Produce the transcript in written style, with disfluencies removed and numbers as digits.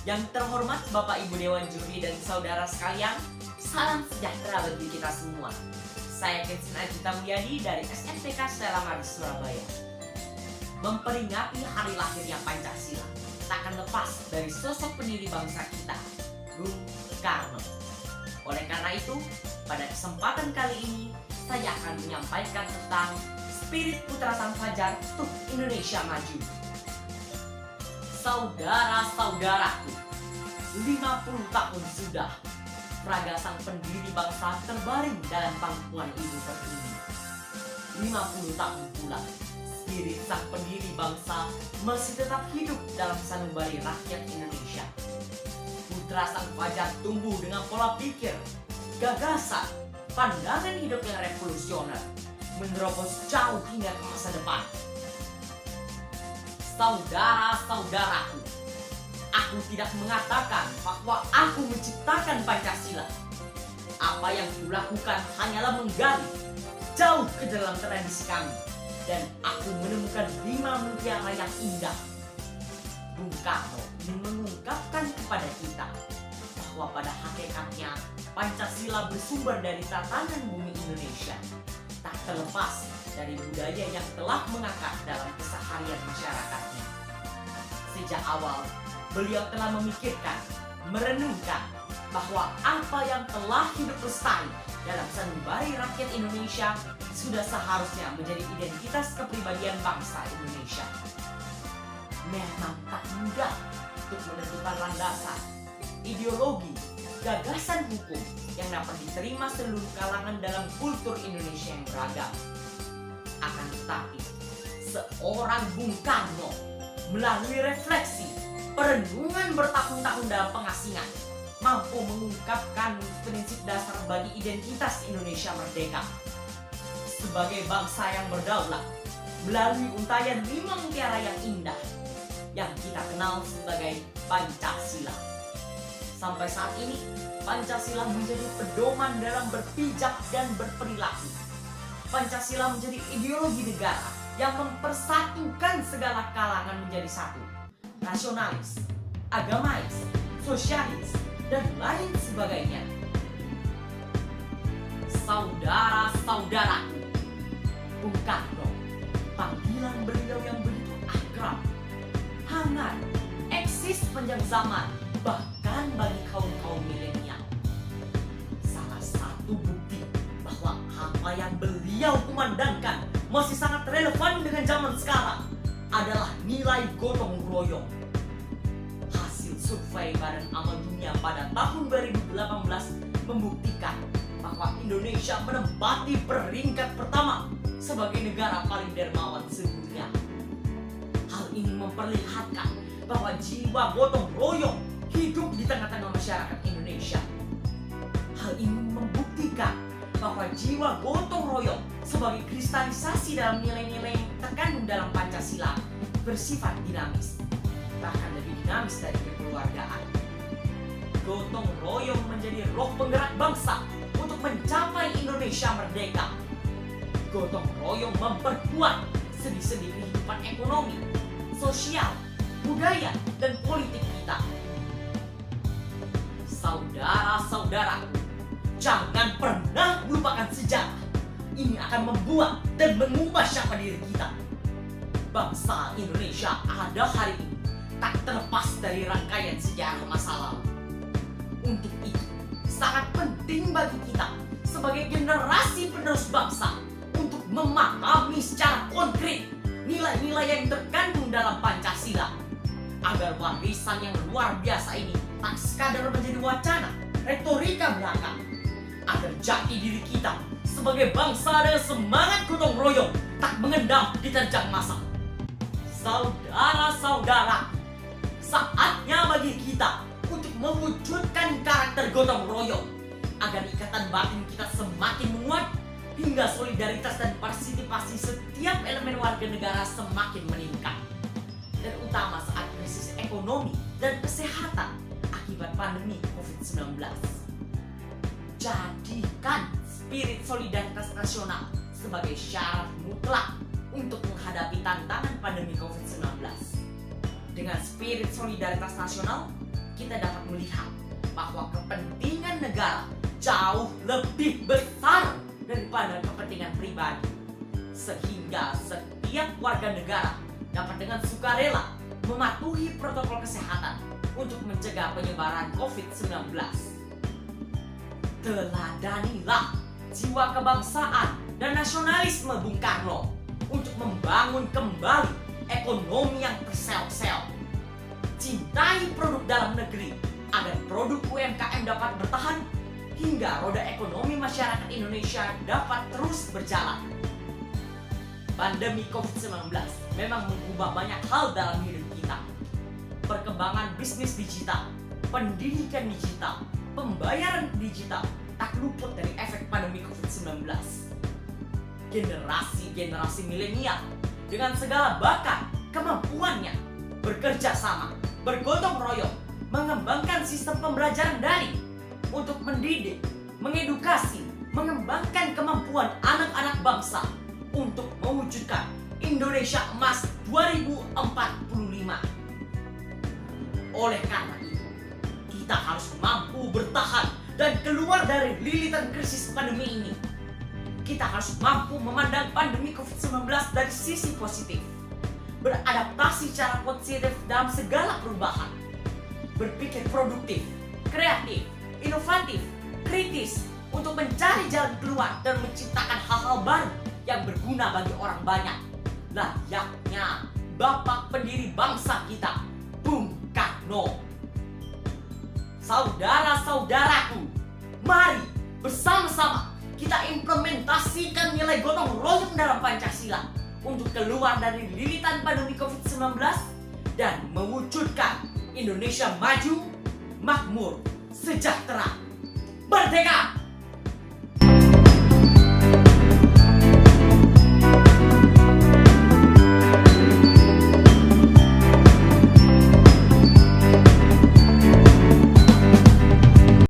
Yang terhormat Bapak Ibu Dewan Juri dan saudara sekalian, salam sejahtera bagi kita semua. Saya Kensin Ajita Mulyadi dari SMPK Stella Maris Surabaya. Memperingati hari lahirnya Pancasila, takkan lepas dari sosok pendiri bangsa kita, Bung Karno. Oleh karena itu, pada kesempatan kali ini, saya akan menyampaikan tentang spirit Putra Sang Fajar untuk Indonesia Maju. Saudara-saudaraku, 50 tahun sudah raga sang pendiri bangsa terbaring dalam pangkuan ibu pertiwi. 50 tahun pula spirit sang pendiri bangsa masih tetap hidup dalam sanubari rakyat Indonesia. Putra Sang Fajar tumbuh dengan pola pikir, gagasan, pandangan hidup yang revolusioner, menerobos jauh hingga ke masa depan. Saudara-saudaraku, aku tidak mengatakan bahwa aku menciptakan Pancasila. Apa yang kulakukan hanyalah menggali jauh ke dalam tradisi kami, dan aku menemukan 5 mutiara yang indah. Bung Karno ingin mengungkapkan kepada kita bahwa pada hakikatnya Pancasila bersumber dari tatanan bumi Indonesia, tak terlepas dari budaya yang telah mengakar dalam keseharian masyarakatnya. Sejak awal, beliau telah memikirkan, merenungkan bahwa apa yang telah hidup lestari dalam sanubari rakyat Indonesia sudah seharusnya menjadi identitas kepribadian bangsa Indonesia. Memang tak mudah untuk menentukan landasan, ideologi, gagasan hukum yang dapat diterima seluruh kalangan dalam kultur Indonesia yang beragam. Akan tetapi, seorang Bung Karno melalui refleksi, perenungan bertahun-tahun dalam pengasingan, mampu mengungkapkan prinsip dasar bagi identitas Indonesia merdeka. Sebagai bangsa yang berdaulat, melalui untayan 5 mutiara yang indah, yang kita kenal sebagai Pancasila. Sampai saat ini, Pancasila menjadi pedoman dalam berpijak dan berperilaku. Pancasila menjadi ideologi negara yang mempersatukan segala kalangan menjadi satu. Nasionalis, agamais, sosialis, dan lain sebagainya. Saudara-saudaraku, Bung Karno, panggilan beliau yang begitu akrab, hangat, eksis sepanjang zaman, bahkan bagi kaum-kaum milenial. Salah satu bukti bahwa apa yang beliau kumandangkan masih sangat relevan dengan zaman sekarang adalah nilai gotong royong. Hasil survei Badan Amal Dunia pada tahun 2018 membuktikan bahwa Indonesia menempati peringkat pertama sebagai negara paling dermawan sedunia. Hal ini memperlihatkan bahwa jiwa gotong royong hidup di tengah-tengah masyarakat Indonesia. Hal ini membuktikan bahwa jiwa gotong royong sebagai kristalisasi dalam nilai-nilai yang terkandung dalam Pancasila bersifat dinamis, bahkan lebih dinamis dari kekeluargaan. Gotong royong menjadi roh penggerak bangsa untuk mencapai Indonesia merdeka. Gotong royong memperkuat sendi-sendi kehidupan ekonomi, sosial, budaya, dan politik kita. Saudara-saudara, jangan pernah melupakan sejarah. Ini akan membuat dan mengubah siapa diri kita. Bangsa Indonesia ada hari ini tak terlepas dari rangkaian sejarah masa lalu. Untuk itu, sangat penting bagi kita sebagai generasi penerus bangsa untuk memahami secara konkret nilai-nilai yang terkandung dalam Pancasila, agar warisan yang luar biasa ini tak sekadar menjadi wacana, retorika belaka, agar jati diri kita sebagai bangsa dengan semangat gotong royong tak mengendap diterjang masa. Saudara-saudara, saatnya bagi kita untuk mewujudkan karakter gotong royong agar ikatan batin kita semakin menguat hingga solidaritas dan partisipasi setiap elemen warga negara semakin meningkat, terutama saat krisis ekonomi dan kesehatan akibat pandemi COVID-19. Jadikan spirit solidaritas nasional sebagai syarat mutlak untuk menghadapi tantangan pandemi COVID-19. Dengan spirit solidaritas nasional, kita dapat melihat bahwa kepentingan negara jauh lebih besar daripada kepentingan pribadi. Sehingga setiap warga negara dapat dengan sukarela mematuhi protokol kesehatan untuk mencegah penyebaran COVID-19. Teladanilah jiwa kebangsaan dan nasionalisme Bung Karno untuk membangun kembali ekonomi yang terseok-seok. Cintai produk dalam negeri agar produk UMKM dapat bertahan hingga roda ekonomi masyarakat Indonesia dapat terus berjalan. Pandemi COVID-19 memang mengubah banyak hal dalam hidup kita. Perkembangan bisnis digital, pendidikan digital, pembayaran digital tak luput dari efek pandemi COVID-19. Generasi milenial dengan segala bakat, kemampuannya bekerja sama, bergotong royong, mengembangkan sistem pembelajaran daring untuk mendidik, mengedukasi, mengembangkan kemampuan anak-anak bangsa untuk mewujudkan Indonesia Emas 2045. Oleh karena itu, kita harus mampu bertahan dan keluar dari lilitan krisis pandemi ini. Kita harus mampu memandang pandemi COVID-19 dari sisi positif, beradaptasi secara positif dalam segala perubahan, berpikir produktif, kreatif, inovatif, kritis untuk mencari jalan keluar dan menciptakan hal-hal baru yang berguna bagi orang banyak. Layaknya bapak pendiri bangsa kita, Bung Karno. Saudara-saudaraku, mari bersama-sama kita implementasikan nilai gotong royong dalam Pancasila untuk keluar dari lilitan pandemi COVID-19 dan mewujudkan Indonesia maju, makmur, sejahtera, merdeka!